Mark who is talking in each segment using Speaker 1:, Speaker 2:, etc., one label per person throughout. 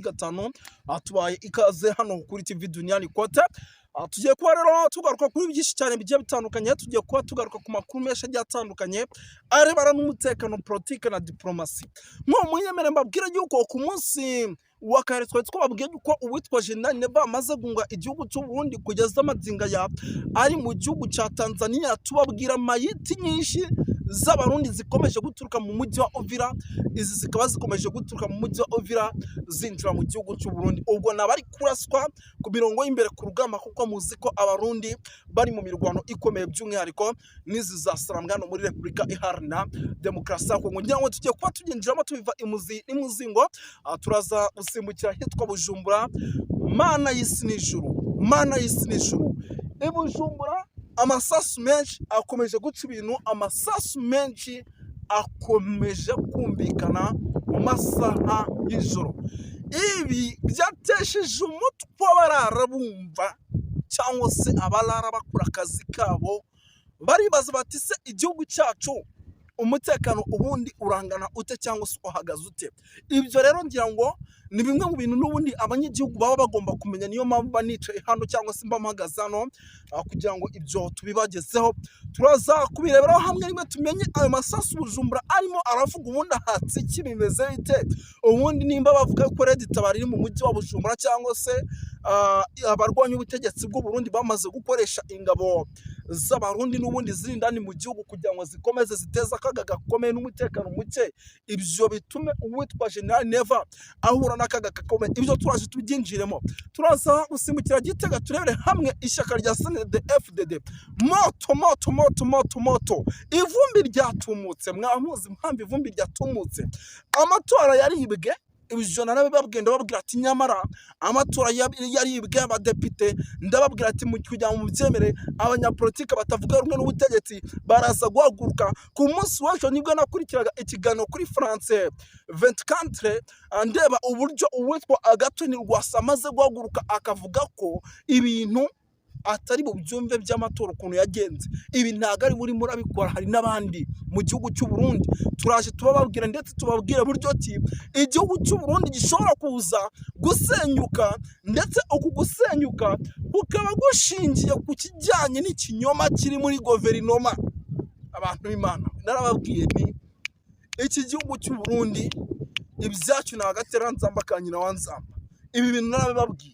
Speaker 1: gatanu tubaye ikaze hano kuri TV Duniani Kote. Tugiye kuba rero tugaruka kuri byinshi cyane bigiye bitandukanye, tugiye kuba tugaruka ku makuru menshi agiye atandukanye arebana n'umutekano, politike na diplomasi. Munyemere mbabwira yuko ku munsi wa kare twari twababwiye yuko uwitwa General Neva amaze gunga igihugu cy'u Burundi kugeza amadinga ya ari mu gihugu cya Tanzania. Tubabwira mayiti nyinshi z'abarundi zikomeje guturuka mu mujyi wa Uvira, izi zikaba zikomeje guturuka mu mujyi wa Uvira zinjira mu gihugu cy'u Burundi. Ubwo nabari kuraswa ku mirongo y'imbere ku rugamba, kuko muzi ko abarundi bari mu mirwano ikomeye, by'umwihariko n'izi za Saramwano muri Repubulika Iharanira Demokarasi ya Kongo. Ngira ngo tugiye kuba tugenjeramo tubiva imuzingo, turaza gusimbukira hitwa Bujumbura. Mana y'isi n'ijuru, Mana y'isi n'ijuru, i Bujumbura amasasu menshi akomeje guca ibintu, amasasu menshi akomeje kumvikana mu masaha y'ijoro. Ibi byatesheje umutwe abarara bumva cyangwa se abarara bakora akazi kabo, baribaza bati se igihugu cyacu umutekano ubundi urangana ute cyangwa se uhagaze ute? Ibyo rero ngira ngo ni bimwe mu bintu n'ubundi abanyagihugu baba bagomba kumenya. Niyo mpamvu banicaye hano cyangwa se mba mpagaze hano kugira ngo ibyo tubibagezeho. Turaza kubireberaho hamwe rimwe tumenye ayo masasu Bujumbura arimo aravuga ubundi ahatse iki, bimeze bite? Ubundi nimba bavuga ko Red Tabara iri mu mujyi wa Bujumbura cyangwa se abarwanya ubutegetsi bw'u Burundi bamaze gukoresha ingabo z'abarundi n'ubundi zirindani mu gihugu kugira ngo zikomeze ziteza akaga gakomeye n'umutekano muke, ibyo bitume uwitwa General Neva ahura n'akaga gakomeye. Ibyo turaje tubyinjiremo. Turaza gusimbukira Gitega turebere hamwe ishyaka rya CNDD-FDD. Moto ivumbi ryatumutse. Mwamuzi impamvu ivumbi ryatumutse? Amatora yaribwe. Ibyo narabibabwiye, ndababwira ati nyamara amatora yaribwe abadepite, ndababwira ati kugira ngo mubyemere abanyapolitike batavuga rumwe n'ubutegetsi baraza guhaguruka. Ku munsi w'ejo nibwo nakurikiraga ikiganiro kuri France 24 ndeba uburyo uwitwa Agatoni Rwasa amaze guhaguruka akavuga ko ibintu atari bubyumve by'amatora ukuntu yagenze. Ibi ntago ari muri murabikora, hari n'abandi mu gihugu cy'u Burundi. Turaje tubababwira ndetse tubabwira buryo ki igihugu cy'u Burundi gishobora kuza gusenyuka, ndetse uku gusenyuka kukaba gushingiye ku kijyanye n'ikinyoma kiri muri guverinoma. Abantu b'Imana, narababwiye ni iki gihugu cy'u Burundi ibyacu na agatera nzamba kanyina wanzamba. Ibi bintu narabibabwiye.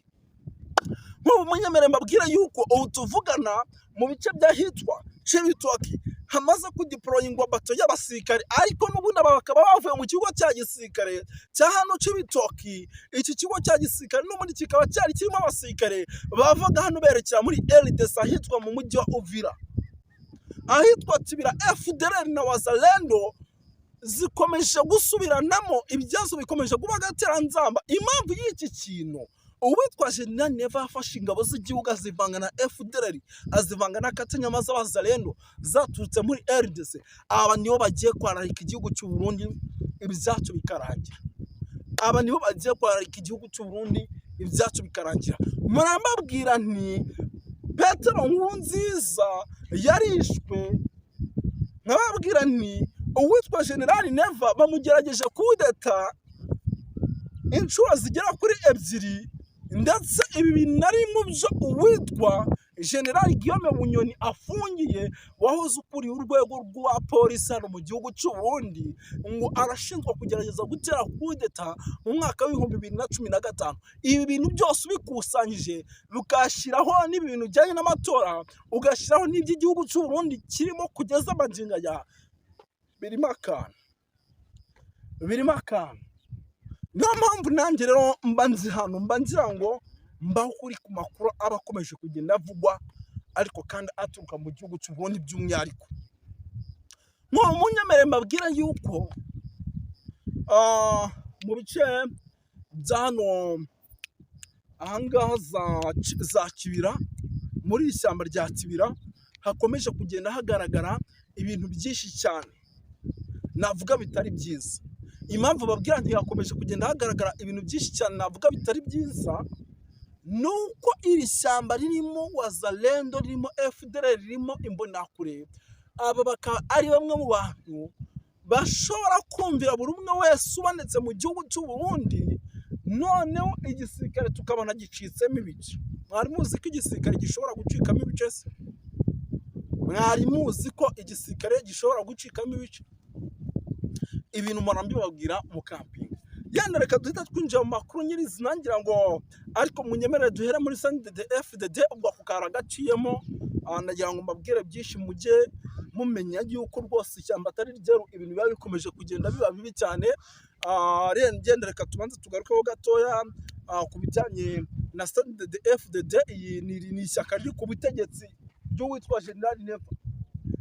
Speaker 1: Munyemere mbabwira yuko ubu tuvugana mu bice by'ahitwa Cibitoki hamaze kudeployingwa bato y'abasirikare, ariko n'ubundi bakaba bavuye mu kigo cya gisirikare cya hano Cibitoki. Iki kigo cya gisirikare n'ubundi kikaba cyari kirimo abasirikare bavaga hano berekera muri RDC ahitwa mu mujyi wa Uvira, ahitwa Tibira. FDLR na Wazalendo zikomeje gusubiranamo, ibyazo bikomeje kuba agateranzamba. Impamvu y'iki kintu, uwitwa General Neva afashe ingabo z'igihugu azivanga na FDLR, azivanga na Katanyama z'Abazalendo zaturutse muri RDC. Aba nibo bagiye kwararika igihugu cy'u Burundi, ibyacu bikarangira. Aba nibo bagiye kwararika igihugu cy'u Burundi, ibyacu bikarangira. Murambabwira nti Petero Nkurunziza yarishwe. Nkababwira nti uwitwa General Neva bamugerageje kudeta inshuro zigera kuri 2, ndetse ibi bintu ari mu byo uwitwa General Guillaume Bunyoni afungiye, wahoze ukuriye urwego rwa polisi hano mu gihugu cy'u Burundi, ngo arashinzwe kugerageza gutera kudeta mu mwaka wa 2015. Ibi bintu byose ubikusanyije bukashyiraho n'ibintu bijyanye n'amatora, ugashyiraho n'iby'igihugu cy'u Burundi kirimo kugeza amadinga ya birimo akantu. Niyo mpamvu nanjye rero mba nzi hano, mba ngira ngo mbaho kuri ku makuru aba akomeje kugenda avugwa, ariko kandi aturuka mu gihugu cy'u Burundi by'umwihariko. Munyemere mbabwira yuko mu bice bya hano ahangaha za Kibira, muri ishyamba rya Kibira hakomeje kugenda hagaragara ibintu byinshi cyane navuga bitari byiza. Impamvu babwira nti hakomeje kugenda hagaragara ibintu byinshi cyane navuga bitari byiza, nuko iri shyamba ririmo Wazalendo, ririmo FDLR, ririmo Imbonakure. Aba bakaba ari bamwe mu bantu bashobora kumvira buri umwe wese ubonetse mu gihugu cy'u Burundi noneho igisirikare tukabona gicitsemo ibice. Mwari muzi ko igisirikare gishobora gucikamo ibice se? Mwari muzi ko igisirikare gishobora gucikamo ibice? Ibintu mpora mbibabwira mu camping. Yenda reka duhita twinjira mu makuru nyirizina ngira ngo ariko munyemerere duhere muri CNDD-FDD ubwo ako kara gaciyemo, nagira ngo mbabwire byinshi mujye mumenya yuko rwose ishyamba atari ryeru, ibintu biba bikomeje kugenda biba bibi cyane. Genda reka tubanze tugarukeho gatoya ku bijyanye na CNDD-FDD. Iyi ni ishyaka riri ku butegetsi ry'uwitwa General Neva.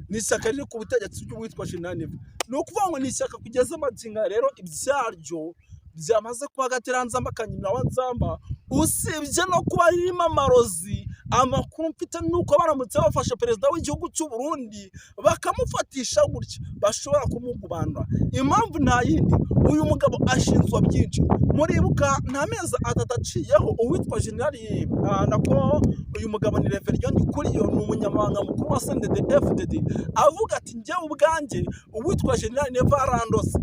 Speaker 1: Ni ishyaka riri ku butegetsi ry'uwitwa General Neva. Ni ukuvuga ngo ni ishyaka kugeza amagingo rero ibyaryo byamaze kuba gateranzamba kanyina wa nzamba, usibye no kuba ririmo amarozi. Amakuru mfite nuko baramutse bafashe perezida w'igihugu cy'u Burundi bakamufatisha gutya bashobora kumugubandwa. Impamvu nta yindi, uyu mugabo ashinzwa byinshi. Muribuka nta mezi atatu aciyeho uwitwa General nako uyu mugabo ni Reverien Ndikuriyo, ni umunyamabanga mukuru wa CNDD-FDD, avuga ati njyewe ubwanjye uwitwa General Neva arandose.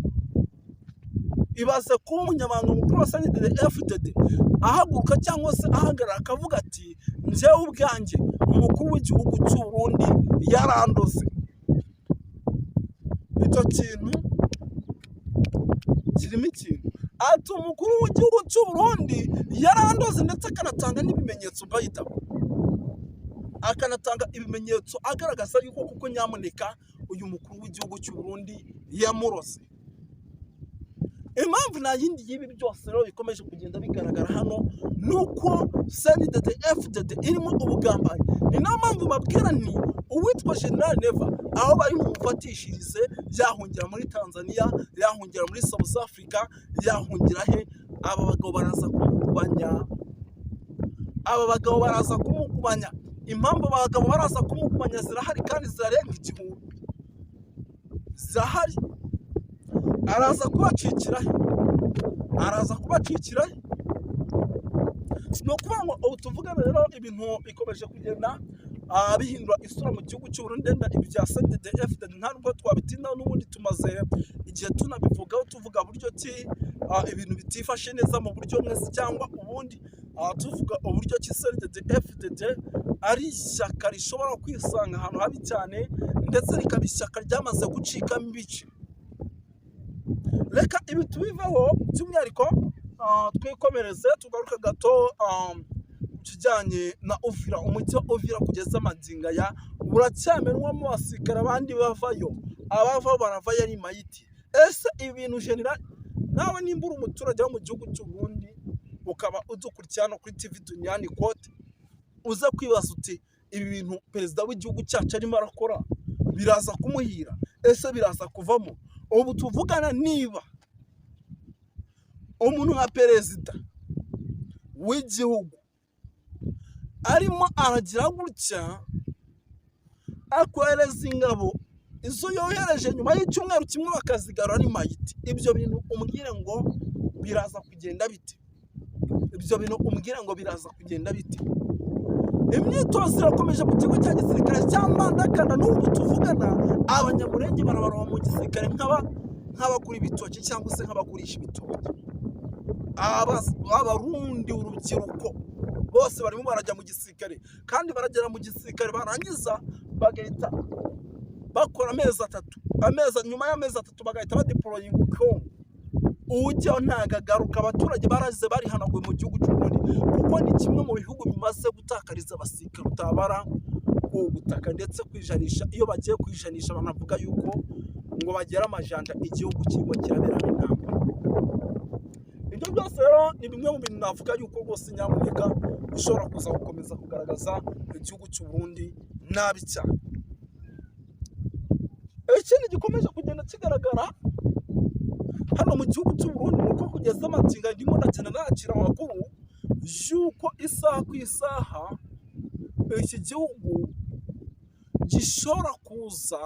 Speaker 1: Ibaze kuba umunyamabanga mukuru wa CNDD-FDD ahaguruka cyangwa se ahagarara akavuga ati njyewe ubwanjye umukuru w'igihugu cy'u Burundi yarandose. Icyo kintu kirimo ikintu. Ati umukuru w'igihugu cy'u Burundi yarandoze ndetse akanatanga n'ibimenyetso bayitabo. Akanatanga ibimenyetso agaragaza yuko kuko nyamuneka uyu mukuru w'igihugu cy'u Burundi yamurose. Impamvu nta yindi y'ibi byose rero bikomeje kugenda bigaragara hano nuko CNDD-FDD irimo ubugambanyi. Ni nayo mpamvu babwira nti uwitwa General Neva aho bari mumufatishirize yahungira muri Tanzania, yahungira muri South Africa, yahungira he? Aba bagabo baraza kumukubanya. Impamvu abagabo baraza kumukubanya zirahari kandi zirarenga igihumbi. Zirahari. Araza kubacikira he? No kuvuga ngo ubu tuvugana rero ibintu bikomeje kugenda bihindura isura mu gihugu cy'u Burundi. Ibi bya CNDD-FDD ntabwo twabitindaho, n'ubundi tumaze igihe tunabivugaho tuvuga buryo ki ibintu bitifashe neza mu buryo mwese cyangwa ubundi. Tuvuga uburyo ki CNDD-FDD ari ishyaka rishobora kwisanga ahantu habi cyane ndetse rikaba ishyaka ryamaze gucikamo ibice. Reka ibi tubiveho by'umwihariko twikomereze tugaruka gato kijyanye na Uvira. Umujyi wa Uvira kugeza amagingo aya uracyamenwamo abasirikare, abandi bavayo, abavaho baravayo ari mayiti. Ese ibintu General, nawe nimba uri umuturage wo mu gihugu cy'u Burundi ukaba udukurikirana kuri TV Dunyani Kote, uza kwibaza uti ibi bintu perezida w'igihugu cyacu arimo arakora biraza kumuhira? Ese biraza kuvamo? Ubu tuvugana niba umuntu nka perezida w'igihugu arimo aragira gutya akohereza ingabo, izo yohereje nyuma y'icyumweru kimwe bakazigarura ari mayiti, ibyo bintu umbwire ngo biraza kugenda bite? Imyitozo irakomeje mu kigo cya gisirikare cya Mbandakanda. N'ubu tuvugana abanyamurenge barabaroha mu gisirikare nk'abagura ibitoki cyangwa se nk'abagurisha ibitoki. Abarundi urubyiruko bose barimo barajya mu gisirikare, kandi baragera mu gisirikare barangiza bagahita bakora nyuma y'amezi atatu bagahita badeployinga Kongo. Ujyaho ntagagaruka. Abaturage barazize barihanaguye mu gihugu cy'u Burundi kuko ni kimwe mu bihugu bimaze gutakariza abasirikare utabara ku butaka ndetse kwijanisha. Iyo bagiye kwijanisha banavuga yuko ngo bagera amajanja igihugu kirimo kiraberamo intambara. Ibyo byose rero ni bimwe mu bintu navuga yuko rwose nyamuneka bishobora kuza gukomeza kugaragaza igihugu cy'u Burundi nabi cyane. Ikindi gikomeje kugenda kigaragara hano mu gihugu cy'u Burundi nuko kugeza amagingo ndimo ndagenda nakira amakuru yuko isaha ku isaha iki gihugu gishobora kuza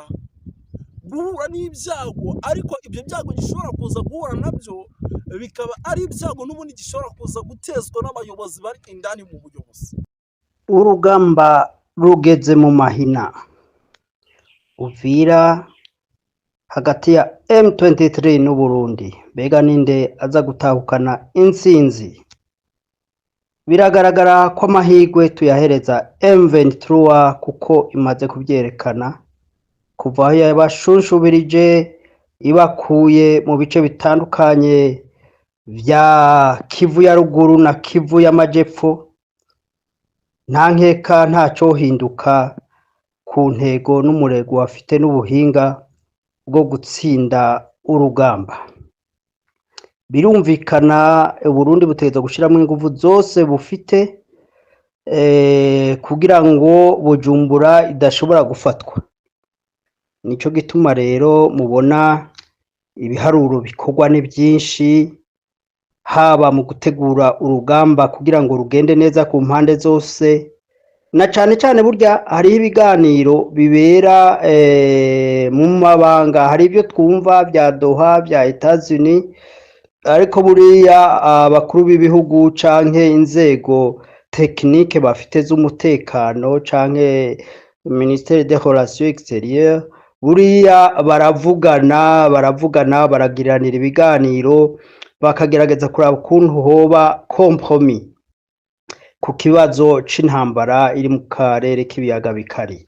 Speaker 1: guhura n'ibyago, ariko ibyo byago gishobora kuza guhura nabyo bikaba ari ibyago n'ubundi gishobora kuza gutezwa n'abayobozi bari indani mu buyobozi.
Speaker 2: Urugamba rugeze mu mahina. Uvira hagati ya M23 n'u Burundi. Mbega ninde aza gutahukana intsinzi? Biragaragara ko amahirwe tuyahereza M23 kuko imaze kubyerekana kuva aho yabashunshubirije ibakuye mu bice bitandukanye vya Kivu ya ruguru na Kivu y'amajepfo. Nta nkeka ntaco hinduka ku ntego n'umurego bafite n'ubuhinga bwo gutsinda urugamba. Birumvikana Burundi butegeza gushiramo ingufu zose bufite kugira ngo Bujumbura idashobora gufatwa. Nico gituma rero mubona ibiharuro bikorwa ni byinshi, haba mu gutegura urugamba kugira ngo rugende neza ku mpande zose, na cane cane burya hari ibiganiro bibera mu mabanga, hari ibyo twumva bya Doha bya Etats-Unis, ariko buriya abakuru b'ibihugu canke inzego technique bafite z'umutekano canke Ministère des Relations Extérieures, buriya baravugana baragiranira ibiganiro bakagerageza kuraba ukuntu hoba compromis ku kibazo c'intambara iri mu karere k'ibiyaga bikari,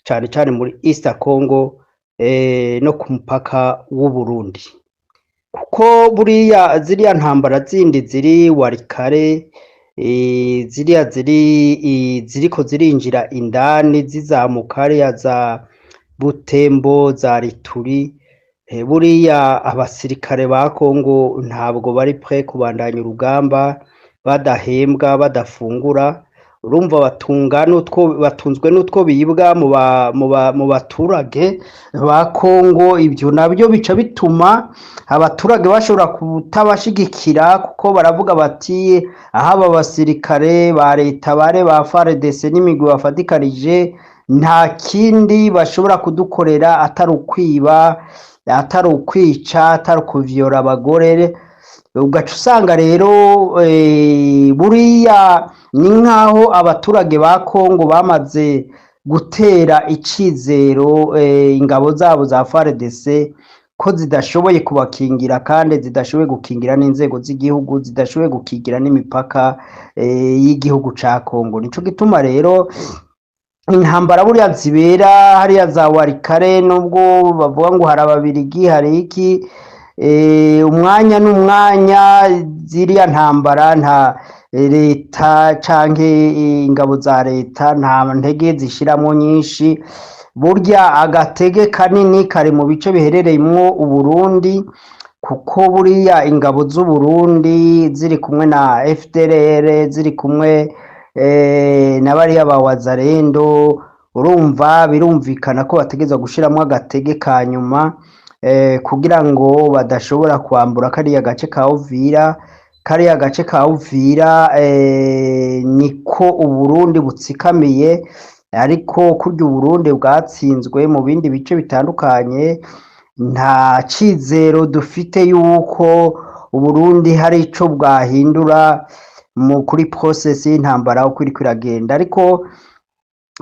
Speaker 2: cane cane muri East Congo no ku mupaka w'u Burundi. Kuko buriya ziriya ntambara zindi ziri Walikale, ziriya ziriko zirinjira indani zizamuka hariya za Butembo, za Rituri, buriya abasirikare ba Kongo ntabwo bari prêt kubandanya urugamba badahembwa badafungura. Urumva batunzwe n'utwo bibwa mu baturage ba Kongo. Ibyo nabyo bica bituma abaturage bashobora kutabashigikira, kuko baravuga bati aha aba basirikare ba leta bare ba FARDC n'imigwi bafatikanije nta kindi bashobora kudukorera atari ukwiba, atari ukwica, atari kuvyora abagore. Ugaca usanga rero buriya ni nkaho abaturage ba Kongo bamaze gutera icizero ingabo zabo za FARDC ko zidashoboye kubakingira, kandi zidashoboye gukingira n'inzego z'igihugu, zidashoboye gukingira n'imipaka y'igihugu ca Kongo. Nico gituma rero intambara buriya zibera hariya za Walikale, nubwo bavuga ngo hari ababirigi hari iki, umwanya n'umwanya ziriya ntambara nta leta canke ingabo za leta nta ntege zishiramo nyinshi. Burya agatege kanini kari mu bice biherereyemwo Uburundi, kuko buriya ingabo z'u Burundi ziri kumwe na FDLR, ziri kumwe na bariya ba Wazalendo, urumva birumvikana ko bategeza gushiramo agatege ka nyuma kugira ngo badashobora kwambura kariya gace ka Uvira. Kariya gace ka Uvira niko Uburundi butsikamiye, ariko kurya Uburundi bwatsinzwe mu bindi bice bitandukanye, nta cizero dufite yuko Uburundi hari ico bwahindura kuri process y'intambara uko iriko iragenda. Ariko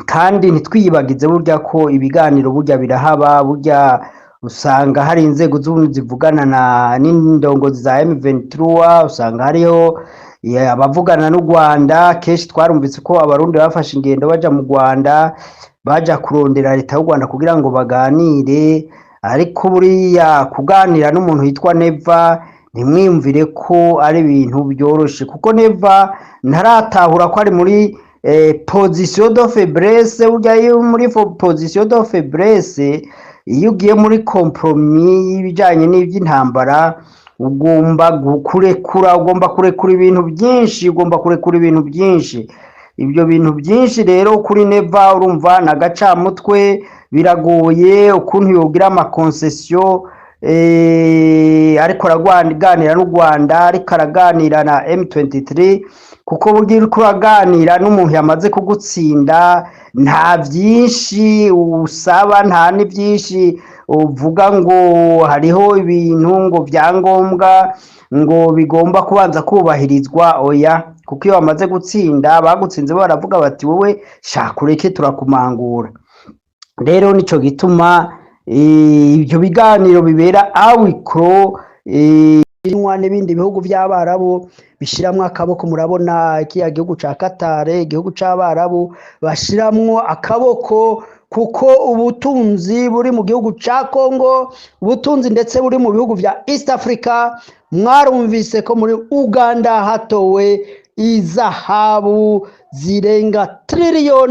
Speaker 2: kandi ntitwiyibagize burya ko ibiganiro burya birahaba, burya usanga hari inzego z'ubundi zivugana n'indongozi za M23, usanga hariho abavugana n'u Rwanda. Kenshi twarumvise ko abarundi bafashe ingendo baja mu Rwanda, baja kurondera leta y'u Rwanda kugira ngo baganire. Ariko buriya kuganira n'umuntu yitwa Neva ntimwiyumvire ko ari ibintu byoroshe, kuko Neva ntaratahura ko ari muri position de faiblesse. Burya iyo muri position de faiblesse, iyo ugiye muri compromis y'ibijanye n'ivy'intambara, ugomba kurekura ibintu byinshi, ibyo bintu byinshi rero kuri Neva urumva na gacamutwe biragoye ukuntu yogira ama concession ariko araganira n'u Rwanda, ariko araganira na M23, kuko burya uriko uraganira n'umuntu yamaze kugutsinda nta byinshi usaba, nta n'ibyinshi uvuga ngo hariho ibintu ngo byangombwa ngo bigomba kubanza kubahirizwa. Oya, kuko iyo bamaze gutsinda bagutsinze baravuga bati wowe shaka ureke turakumangura. Rero nico gituma ibyo biganiro bibera awikro n'ibindi bihugu by'abarabu bishiramwo akaboko. Murabona ikiya gihugu ca Qatar, igihugu c'abarabu bashiramwo akaboko, kuko ubutunzi buri mu gihugu ca Congo, ubutunzi ndetse buri mu bihugu vya East Africa. Mwarumvise ko muri Uganda hatowe izahabu zirenga trillion.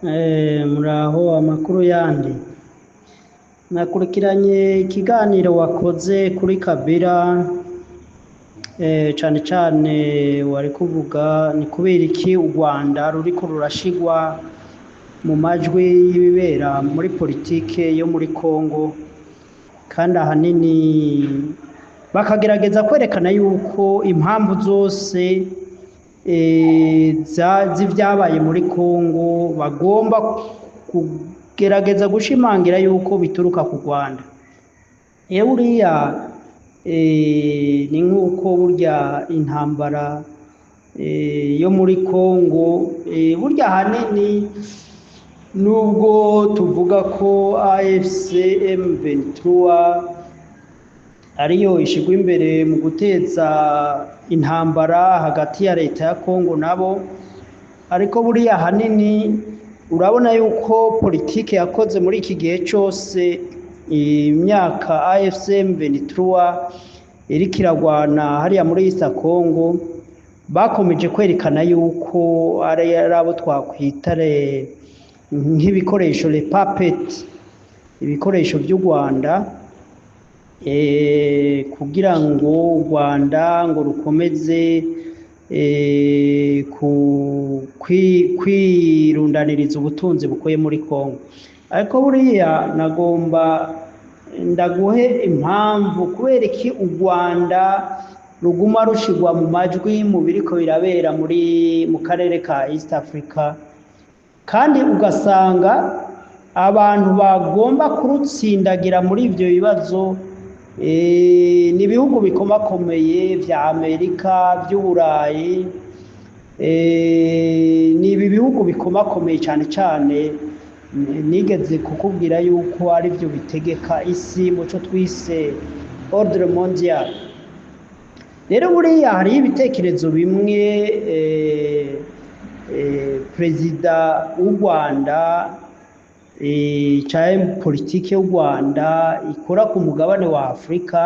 Speaker 2: Muraho amakuru yandi, nakurikiranye ikiganiro wakoze kuri Kabila, cyane cyane wari kuvuga ni kubera iki u Rwanda ruriko rurashigwa mu majwi y'ibibera muri politike yo muri Congo, kandi ahanini bakagerageza kwerekana yuko impamvu zose z'ibyabaye muri Congo bagomba kugerageza gushimangira yuko bituruka ku Rwanda. Buriya ni nk'uko burya intambara yo muri Congo burya ahanini, nubwo tuvuga ko AFC M23 ariyo ishigwa imbere mu guteza intambara hagati ya leta ya Congo nabo, ariko buriya ahanini urabona yuko politike yakoze muri iki gihe cyose, imyaka AFC M23 iriko iragwana hariya muri East Congo, bakomeje kwerekana yuko ari abo twakwita nk'ibikoresho le puppet, ibikoresho by'u Rwanda, kugira ngo u Rwanda ngo rukomeze kwirundaniriza ubutunzi bukoye muri Congo. Ariko buriya nagomba ndaguhe impamvu kubera iki u Rwanda ruguma rushigwa mu majwi mu biriko birabera mu karere ka East Africa, kandi ugasanga abantu bagomba kurutsindagira muri ibyo bibazo ni ibihugu bikomakomeye vya Amerika, by'Uburayi, ni ibi bihugu bikomakomeye cyane cyane nigeze kukubwira yuko ari byo bitegeka isi muco twise ordre mondial. Rero buriya hari ibitekerezo bimwe perezida w'u Rwanda cyane politike y'u Rwanda ikora ku mugabane wa Afrika,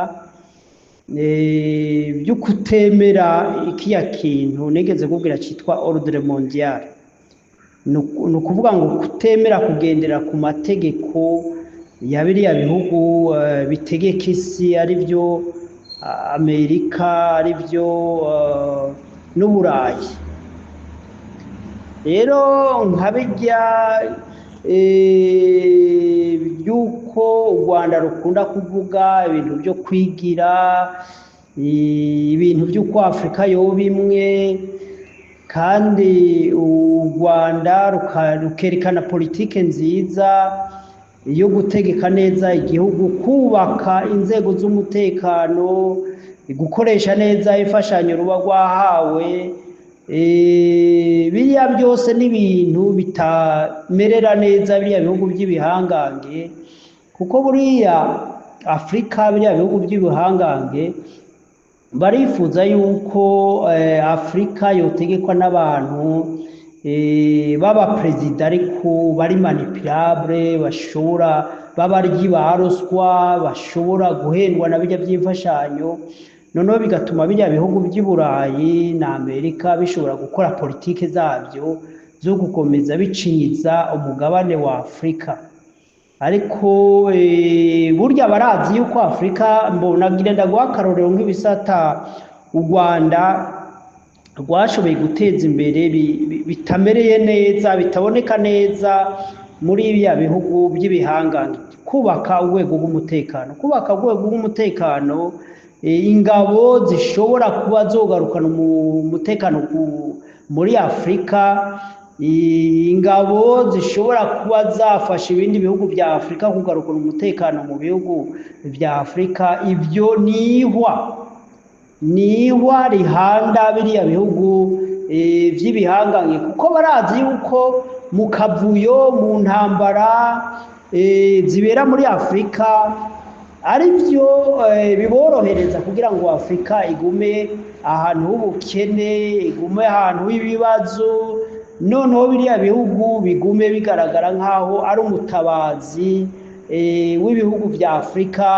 Speaker 2: byo kutemera ikiya kintu nigeze kubwira cyitwa ordre mondial. Ni ukuvuga ngo kutemera kugendera ku mategeko ya biriya bihugu bitegeka isi, ari byo Amerika, ari byo n'Uburayi. Rero nkabijya byuko u Rwanda rukunda kuvuga ibintu byo kwigira, ibintu by'uko Afrika yoba imwe, kandi u Rwanda rukerekana politike nziza yo gutegeka neza igihugu, kubaka inzego z'umutekano, gukoresha neza imfashanyo ruba rwahawe. Biriya byose n'ibintu bitamerera neza biriya bihugu by'ibihangange, kuko buriya Afrika, biriya bihugu by'ibihangange barifuza yuko Afrika yotegekwa n'abantu baba perezida ariko bari manipulable, bashobora babaryi baroswa, bashobora guhendwa na bijya by'imfashanyo. Noneho bigatuma bijya bihugu by'Uburayi na Amerika bishobora gukora politike zabyo zo gukomeza bicinyiza umugabane wa Afrika. Ariko burya barazi yuko Afrika, mbonagira ndaguha akarorero nk'ibisata u Rwanda rwashoboye guteza imbere bitamereye neza, bitaboneka neza muri ibiya bihugu by'ibihangange. Kubaka urwego rw'umutekano, ingabo zishobora kuba zogarukana umutekano muri Afrika, ingabo zishobora kuba zafasha ibindi bihugu bya Afrika kugarukana umutekano mu bihugu bya Afrika. Ibyo nihwa rihanda biriya bihugu by'ibihangange, kuko barazi yuko mu kavuyo, mu ntambara, zibera muri Afrika ari byo biborohereza kugira ngo Afrika igume ahantu h'ubukene, igume ahantu h'ibibazo, noneho biriya bihugu bigume bigaragara nk'aho ari umutabazi w'ibihugu bya Afrika,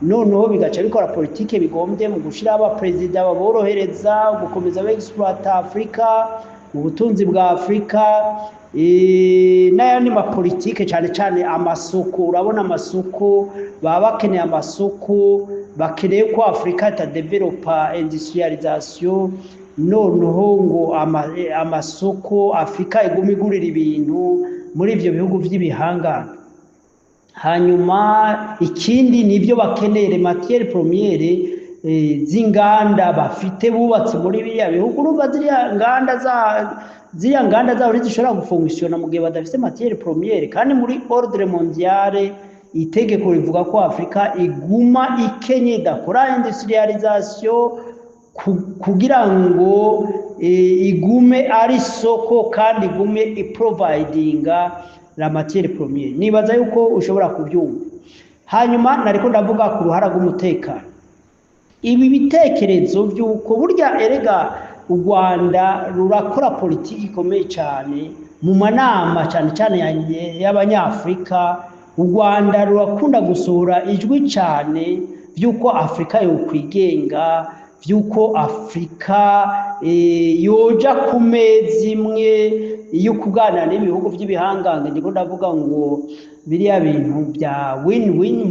Speaker 2: noneho bigaca bikora politike bigombye mu gushiraho abaperezida baborohereza gukomeza exploiter Afrika mu butunzi bwa Afrika, n'ayandi mapolitike cyane cyane amasoko. Urabona amasoko baba bakeneye amasoko, bakeneye ko Afrika itadevelopa industrialisation, noneho ngo amasoko Afrika iguma igurira ibintu muri ibyo bihugu by'ibihangano. Hanyuma ikindi nibyo bakeneye matière première z'inganda bafite bubatse muri biriya bihugu. Urumva ziriya nganda zabo zishobora gufunkisiona mu gihe badafite matière première, kandi muri ordre mondiale itegeko rivuga ko Afrika iguma ikenye idakora industrialisation kugira ngo igume ari soko kandi igume iprovidinga la matière première. Nibaza yuko ushobora kubyumva. Hanyuma nariko ndavuga ku ruhara rw'umutekano. Ibi bitekerezo by'uko burya erega u Rwanda rurakora politiki ikomeye cyane mu manama cyane cyane y'abanyafrika. U Rwanda rurakunda gusohora ijwi cyane by'uko Afrika yokwigenga, by'uko Afrika yoja ku meza imwe yo kuganira n'ibihugu by'ibihangange. Ndiko ndavuga ngo biriya bintu bya win-win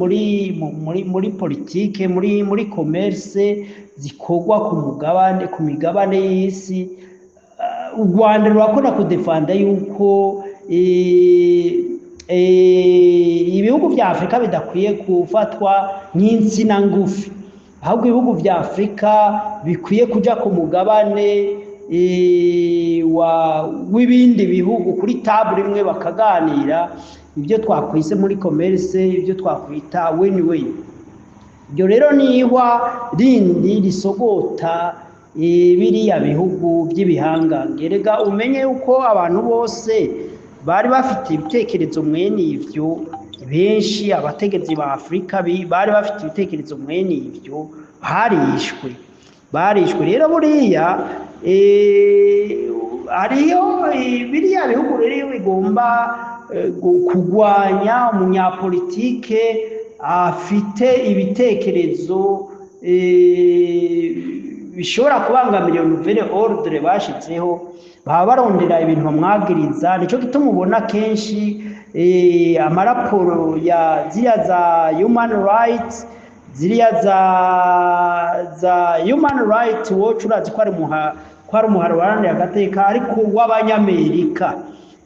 Speaker 2: muri politike, muri commerce zikorwa ku migabane y'isi. U Rwanda rurakunda kudefanda yuko ibihugu bya Afrika bidakwiye gufatwa nk'insina ngufi, ahubwo ibihugu bya Afrika bikwiye kuja ku mugabane w'ibindi bihugu kuri table imwe bakaganira ibyo twakwise muri commerce, ibyo twakwita win-win. Ibyo rero nihwa rindi risogota biriya bihugu by'ibihangange. Rega umenye yuko abantu bose bari bafite ibitekerezo mwene ivyo, benshi abategetsi ba Afrika bari bafite ibitekerezo mwene ivyo, barishwe. Rero buriya ariyo biriya bihugu rero bigomba kugwanya umunyapolitike afite ibitekerezo bishobora kubangamira iyo nouvelle ordre bashitseho, baba barondera ibintu bamwagiriza. Nico gituma ubona kenshi amaraporo ya ziriya za human rights, ziriya za human rights watch urazi ko ari umuharo waranira agateka ariko w'abanyamerika,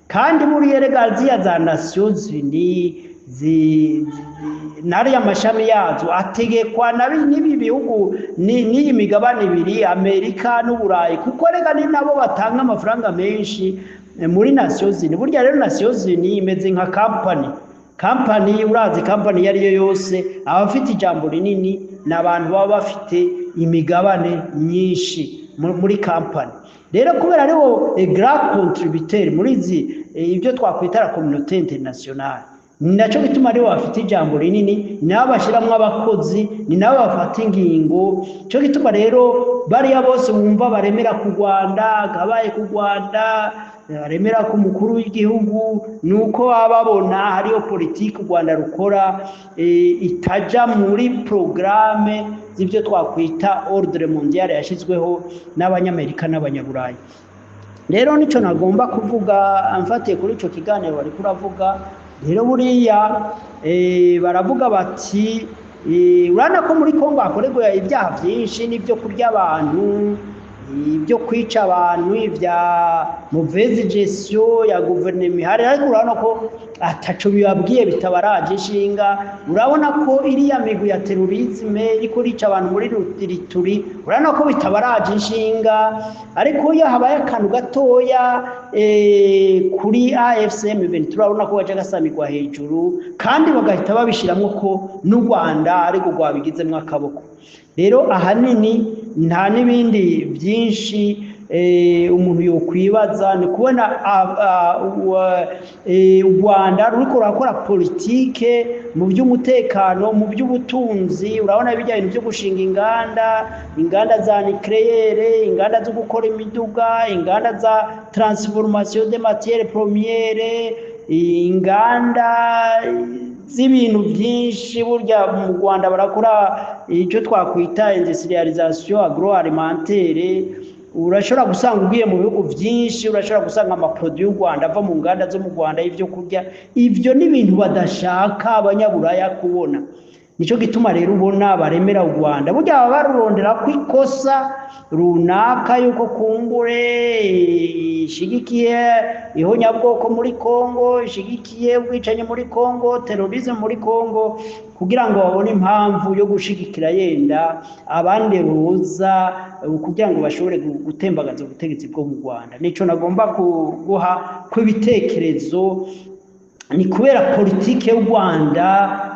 Speaker 2: kandi muri erega ziriya za Nations Unies nariya amashami yazo ategekwa n'ibi bihugu n'iyi migabane ibiri, Amerika n'Uburayi, kuko rega ni nabo batanga amafaranga menshi muri Nations Unies. Burya rero Nations Unies imeze nka company, urazi company iyo ariyo yose abafite ijambo rinini n'abantu baba bafite imigabane myinshi muri company. Rero kubera ariho grand contributeur muri ibyo twakwita la communauté internationale, ni nacyo bituma ariho bafite ijambo rinini, ni nabo bashiramwo abakozi, ni nabo bafata ingingo. Cyo gituma rero bariya bose bumva baremera ku Rwanda, gabaye ku Rwanda, baremera ku mukuru w'igihugu, nuko babona hariyo politiki u Rwanda rukora itaja muri programme z'ibyo twakwita ordre mondiale yashizweho n'abanyamerika n'abanyaburayi. Rero nico nagomba kuvuga amfatiye kuri ico kiganiro bari kuravuga. Rero buriya baravuga bati urana ko muri Kongo hakorerwa ibyaha byinshi n'ibyo kurya abantu, ibyo kwica abantu, ibya mauvaise gestion ya gouvernement ihari, ariko urabona ko ataco bibabwiye bitabaraje inshinga. Urabona ko iriya migwi ya terrorisme iko rica abantu muri Ruturi, urabona ko bitabaraje inshinga. Ariko iyo habaye akantu gatoya kuri AFCM 23 urabona ko baje gasamigwa hejuru, kandi bagahita babishiramwo ko n'u Rwanda ariko rwabigizemwo akaboko. Rero ahanini nta n'ibindi byinshi umuntu yokwibaza ni kubona u Rwanda ruriko rurakora politike mu by'umutekano mu by'ubutunzi urabona bijya ibintu byo gushinga inganda za nucléaire inganda zo gukora imiduga inganda za transformation de matières premières inganda z'ibintu byinshi burya mu Rwanda barakora icyo twakwita industrialisation agroalimentaire urashobora gusanga ugiye mu bihugu byinshi urashobora gusanga amaproduit y'u Rwanda ava mu nganda zo mu Rwanda y'ibyo kurya ibyo ni ibintu badashaka abanyaburaya kubona nico gituma rero ubona baremera u Rwanda burya baba barurondera ku ikosa runaka yuko kumbure ishigikiye ihonyabwoko muri Kongo ishigikiye ubwicanyi muri Kongo terrorisme muri Kongo kugira ngo babone impamvu yo gushigikira yenda abandi ruza kugira ngo bashobore gutembagaza ubutegetsi bwo mu Rwanda nico nagomba guha kw'ibitekerezo ni kubera politike y'u Rwanda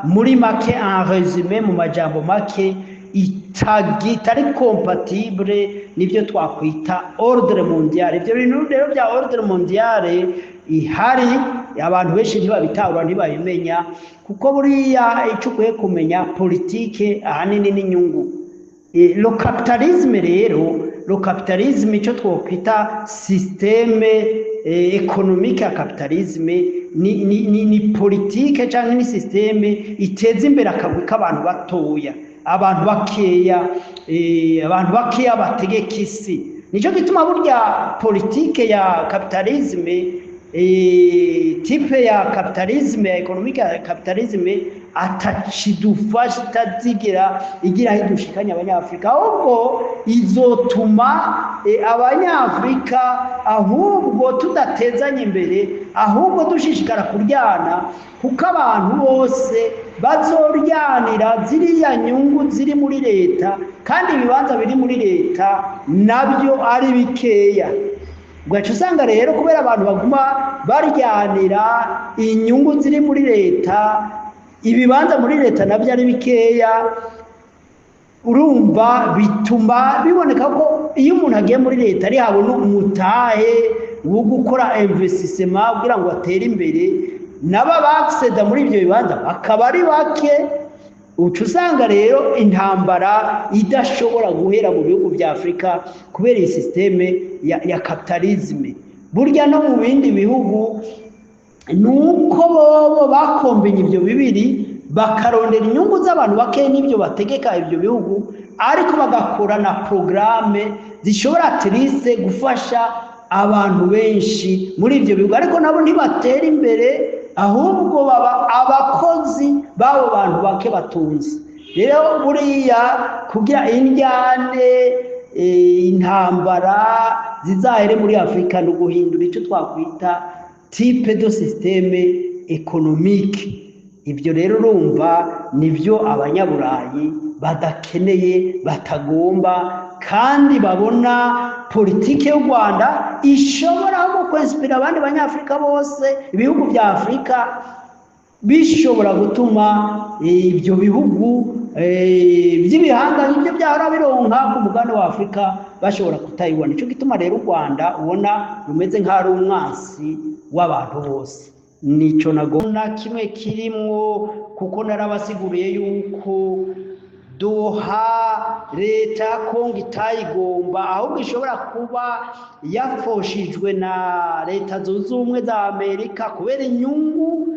Speaker 2: muri make en résumé mu majambo make itari compatible nibyo twakwita ordre mondial ibyo bintu rero bya ordre mondial ihari abantu benshi ntibabitahura ntibabimenya kuko buriya icukwiye kumenya politike ahanini n'inyungu lo capitalisme rero lo capitalisme icyo twakwita systeme économique ya capitalisme ni politike cyangwa ni systeme iteza imbere akagwi k'abantu batoya abantu bakeya bategeka isi nicyo gituma burya politike ya capitalisme type ya capitalisme économique ya capitalisme atachidufasha tazigira igira hidushikanya abanyafrika ahubwo izotuma abanyafrika ahubwo tudatezanye imbere ahubwo dushishikara kuryana kuko abantu bose bazoryanira ziriya nyungu ziri muri leta kandi ibibanza biri muri leta nabyo ari bikeya ugaca usanga rero kubera abantu baguma baryanira inyungu ziri muri leta ibibanza muri leta nabyo ari bikeya urumva bituma biboneka ko iyo umuntu agiye muri leta ari habona umutahe wo gukora investissement kugira ngo atere imbere naba bakseda muri ibyo bibanza bakaba ari bake uca usanga rero intambara idashobora guhera mu bihugu bya Afrika kubera iyi systeme ya capitalisme burya no mu bindi bihugu nuko bobo bakombenye ibyo bibiri bakarondera inyungu z'abantu bake n'ibyo bategeka ibyo bihugu ariko bagakora na programme zishobora triste gufasha abantu benshi muri ibyo bihugu ariko nabo ntibatera imbere ahubwo baba abakozi babo bantu bake batunze rero buriya kugira indyane intambara zizahere muri Afrika no guhindura icyo twakwita type de systeme économique ibyo rero urumva nibyo abanyaburayi badakeneye batagomba kandi babona politike y'u Rwanda ishobora no kwinspira abandi banyafrika bose ibihugu bya Afrika bishobora gutuma ibyo bihugu by'ibihanga ibyo byahora bironka ku mugabane wa Afrika bashobora kutayibona icyo gituma rero u Rwanda ubona rumeze nk'ari umwansi w'abantu bose nico nagomba kimwe kirimwo kuko narabasiguriye yuko Doha leta ya Kongo itayigomba ahubwo ishobora kuba yafoshijwe na leta zunze ubumwe za Amerika kubera inyungu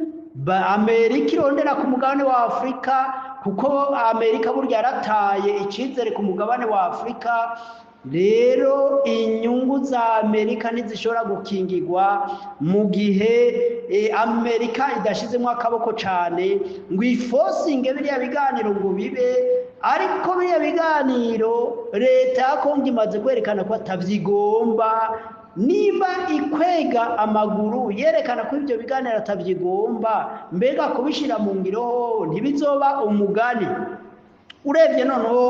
Speaker 2: Amerika irondera ku mugabane wa Afrika kuko Amerika burya yarataye icizere ku mugabane wa Afrika rero inyungu za Amerika ntizishobora gukingirwa mu gihe Amerika idashizemo akaboko cyane ngo ifosinge biriya biganiro ngo bibe ariko biriya biganiro leta ya Kongo imaze kwerekana ko atavyigomba niba ikwega amaguru yerekana ko ibyo biganiro atavyigomba mbega kubishira mu ngiro ntibizoba umugani urebye noneho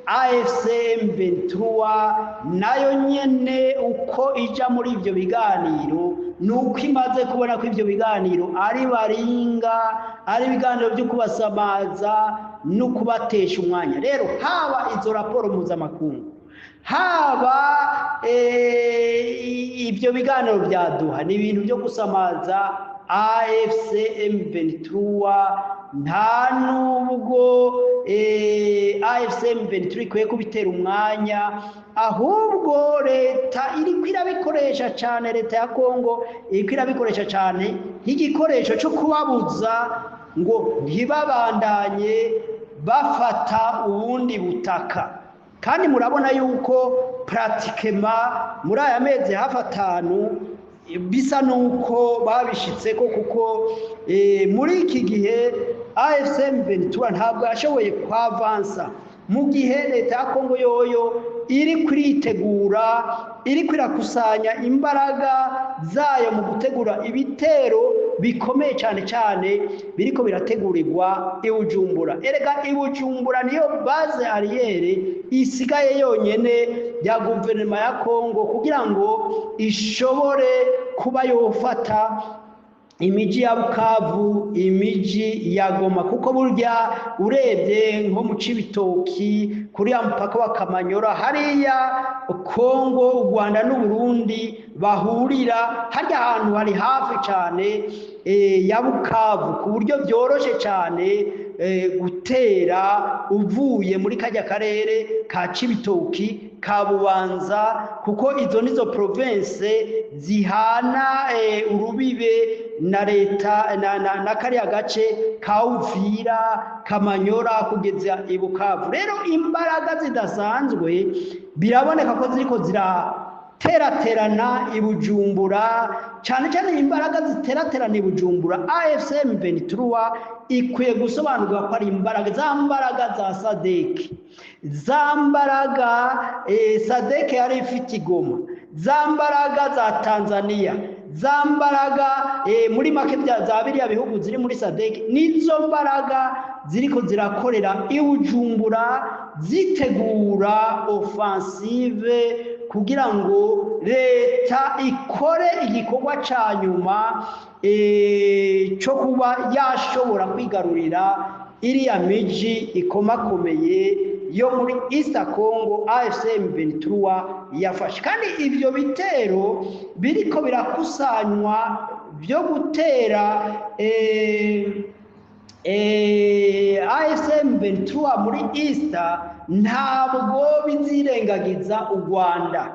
Speaker 2: AFC M23 nayo nyene uko ija muri ibyo biganiro nuko imaze kubona ko ibyo biganiro ari baringa ari ibiganiro byo kubasamaza no kubatesha umwanya rero haba izo raporo mpuzamakungu haba ibyo biganiro byaduha ni ibintu byo gusamaza AFC M23 nta nubwo AFC M23 ikwiye kubitera umwanya ahubwo leta iriko irabikoresha cyane leta ya Kongo iriko irabikoresha cyane nk'igikoresho cyo kubabuza ngo ntibabandanye bafata ubundi butaka kandi murabona yuko pratikema muri aya mezi hafi 5 bisa nuko babishitseko kuko muri iki gihe AFC M23 ntabwo yashoboye kwavansa mu gihe leta ya Kongo yoyo iri kuritegura iri kwirakusanya imbaraga zayo mu gutegura ibitero bikomeye cyane cyane biriko birategurirwa ibujumbura erega ibujumbura niyo base arrière isigaye yonyene ya guverinoma ya Kongo kugira ngo ishobore kuba yofata imiji ya Bukavu imiji ya Goma kuko burya urebye nko mu Cibitoki kuri ya mpaka wa Kamanyora hariya Kongo u Rwanda n'u Burundi bahurira harya ahantu hari hafi cyane ya Bukavu ku buryo byoroshe cyane gutera uvuye muri kajya karere ka Cibitoki ka Bubanza kuko izo nizo province zihana urubibe na leta na kariya gace ka Uvira Kamanyora kugeza i Bukavu rero imbaraga zidasanzwe biraboneka ko ziriko teraterana ibujumbura cyane cyane imbaraga ziteraterana ibujumbura AFC M23 ikwiye gusobanurwa ko ari imbaraga za SADC za mbaraga SADC yari ifite Goma za mbaraga za Tanzania za mbaraga muri make za biriya bihugu ziri muri SADC nizo mbaraga ziriko zirakorera ibujumbura zitegura offensive kugira ngo leta ikore igikorwa ca nyuma cyo kuba yashobora kwigarurira iriya miji ikomakomeye yo muri East Congo AFC M23 yafashe kandi ivyo bitero biriko birakusanywa byo gutera AFC M23 muri East ntabwo bizirengagiza u Rwanda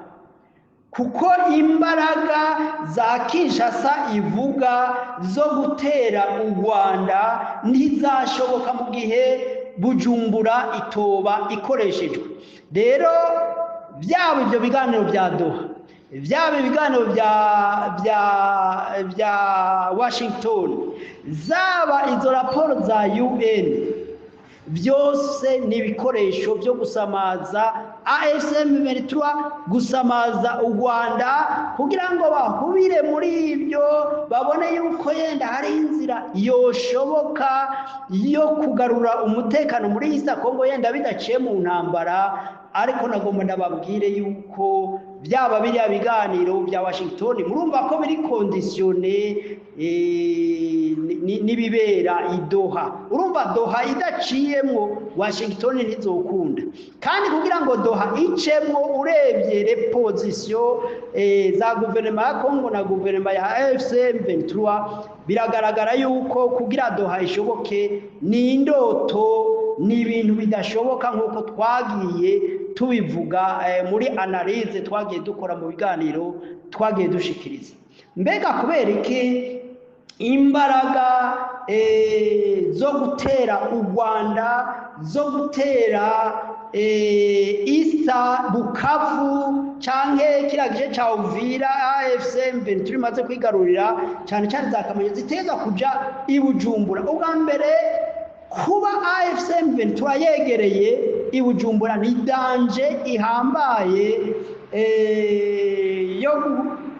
Speaker 2: kuko imbaraga za Kinshasa ivuga zo gutera u Rwanda ntizashoboka mu gihe Bujumbura itoba ikoreshejwe rero byaba ibyo biganiro bya Doha byaba ibiganiro bya Washington zaba izo raporo za UN byose ni ibikoresho byo gusamaza AFC M23 gusamaza u Rwanda kugira ngo bahubire muri ibyo babone yuko yenda hari inzira yoshoboka yo kugarura umutekano muri East Congo yenda bidaciye mu ntambara ariko nagomba ndababwire yuko byaba biriya biganiro bya Washington murumva ko biri conditione nibibera idoha urumva Doha idaciyemwo Washington ntizokunda kandi kugira ngo Doha icemwo urebye reposition za guverinoma ya Kongo na guverinoma ya AFC M23 biragaragara yuko kugira Doha ishoboke ni indoto ni ibintu bidashoboka nkuko twagiye tubivuga muri analyse twagiye dukora mu biganiro twagiye dushikiriza mbega kubera iki imbaraga zo gutera u Rwanda zo gutera East Bukavu canke kiragiye ca Uvira AFC M23 maze kwigarurira cyane cyane za Kamonyi ziteza kuja ibujumbura ubwa mbere kuba AFC M23 yegereye ibujumbura ni danje ihambaye yo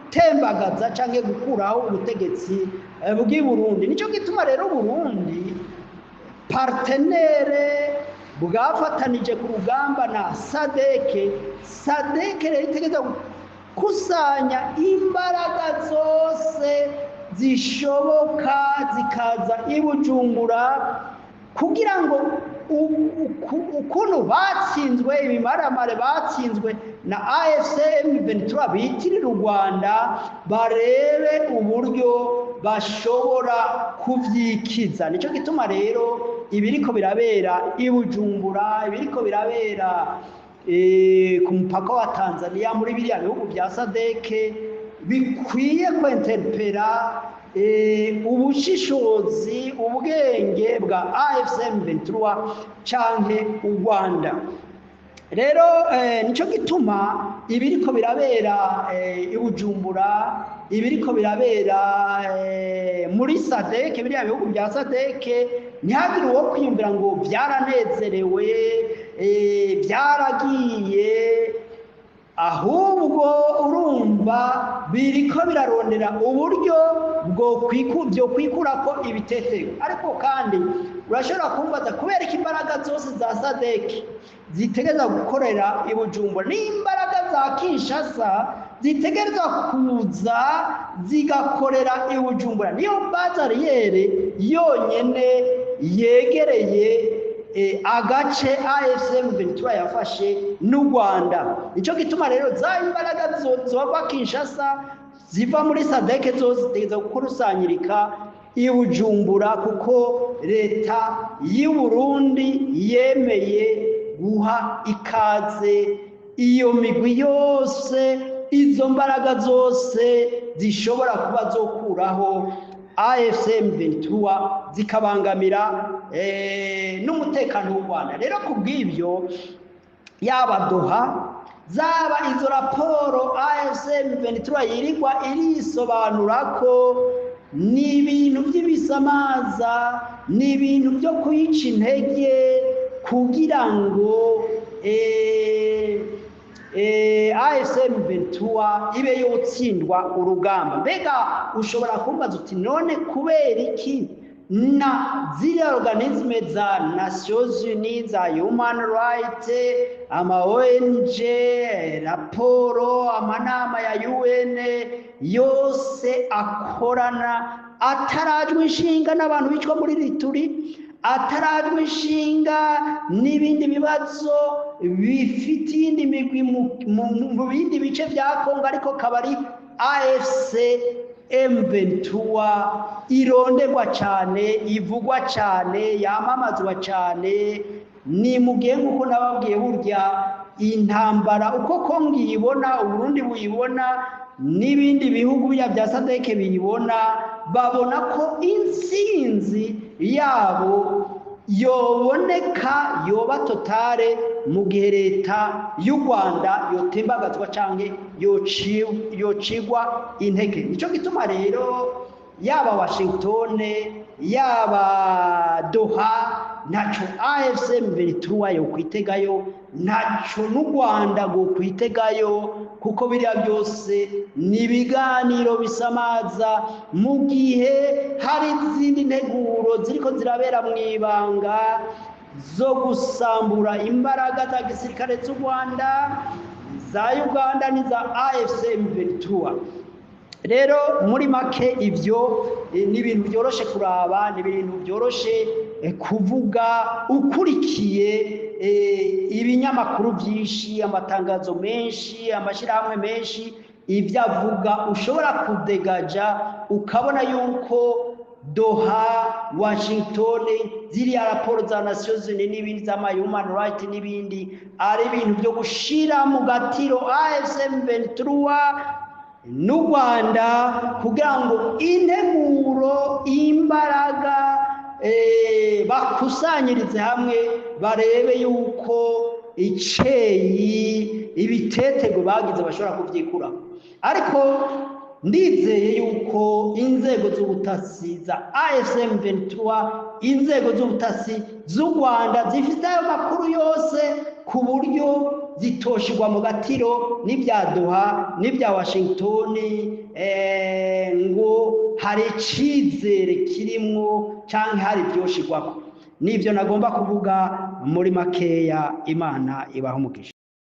Speaker 2: tembagaza canke gukuraho ubutegetsi bw'i Burundi nico gituma rero Burundi partenaire bwafatanije ku rugamba na SADC rero itegeza kusanya imbaraga zose zishoboka zikaza ibujumbura kugira ngo ukuntu batsinzwe ibimaramare batsinzwe na AFC M23 bitirira u Rwanda, barebe uburyo bashobora kuvyikiza. Nico gituma rero ibiriko birabera i Bujumbura, ibiriko birabera ku mupaka wa Tanzania, muri biriya bihugu bya SADC, bikwiye kwenterpera ubushishozi, ubwenge bwa AFC M23 canke u Rwanda. Rero nico gituma ibiriko birabera i Bujumbura, ibiriko birabera muri SADC, biriya bihugu bya SADC, ntihagire uwo kwiyumvira ngo byaranezerewe, byaragiye, ahubwo urumva biriko birarondera uburyo byo kwikurako ibitetego. Ariko kandi urashobora kumbaza kubera ko imbaraga zose za SADC zitegereza gukorera i Bujumbura, n'imbaraga za Kinshasa zitegereza kuza zigakorera i Bujumbura, niyo bazariyere yonyene yegereye agace AFC M23 yafashe n'u Rwanda. Nico gituma rero za imbaraga zova Kinshasa ziva muri SADC zose zitegereza gukusanyirika i Bujumbura, kuko leta y'u Burundi yemeye guha ikaze iyo migwi yose, izo mbaraga zose zishobora kuba zokuraho AFC M23 zikabangamira n'umutekano w'u Rwanda. Rero kubw'ibyo, yaba Doha, zaba izo raporo AFC M23 yirirwa irisobanurako, ni ibintu by'ibisamaza, ni ibintu byo kuyica intege kugira ngo AFC M23 ibe yotsindwa urugamba. Mbega ushobora kumbaza uti none kubera iki na ziriya organisme za Nations Unies, za Human Rights, ama ONG, raporo, amanama ya UN yose akorana atarajwe inshinga n'abantu bicwa muri Lituri, atarajwe inshinga n'ibindi bibazo bifite iyindi migwi mu bindi bice bya Kongo, ariko kabari AFC M23 ironderwa cyane, ivugwa cyane, yamamazwa cyane? Ni mugenga uko nababwiye, burya intambara uko Kongo yibona, Uburundi buyibona, n'ibindi bihugu bya SADC biyibona, babona ko intsinzi yabo yoboneka, yoba totale mu gihe leta y'u Rwanda yotembagazwa canke yocigwa intege. Nico gituma rero yaba Washington, yaba Doha, naco AFC M23 yo kwitegayo, naco n'u Rwanda go kwitegayo, kuko biriya byose ni ibiganiro bisamaza, mu gihe hari izindi nteguro ziriko zirabera mu ibanga zo gusambura imbaraga za gisirikare z'u Rwanda, za Uganda n'iza AFC M23. Rero muri make ivyo ni ibintu byoroshe kuraba, ni ibintu byoroshe kuvuga ukurikiye ibinyamakuru byinshi, amatangazo menshi, amashirahamwe menshi, ibyo avuga ushobora kudegaja ukabona yuko Doha, Washington, ziriya raporo za Nations Unies n'ibindi za Human Rights n'ibindi ari ibintu byo gushira mu gatiro AFC M23 n'u Rwanda, kugira ngo integuro, imbaraga bakusanyirize hamwe, barebe yuko iceyi, ibitetego bagize bashobora kuvyikura. Ariko ndizeye yuko inzego z'ubutasi za AFC M23, inzego z'ubutasi z'u Rwanda zifite ayo makuru yose, ku buryo zitoshirwa mu gatiro n'ibya Doha n'ibya Washington, ngo hari icizere kirimwo canke hari byoshirwako. Nivyo nagomba kuvuga muri makeya. Imana ibaha umugisha.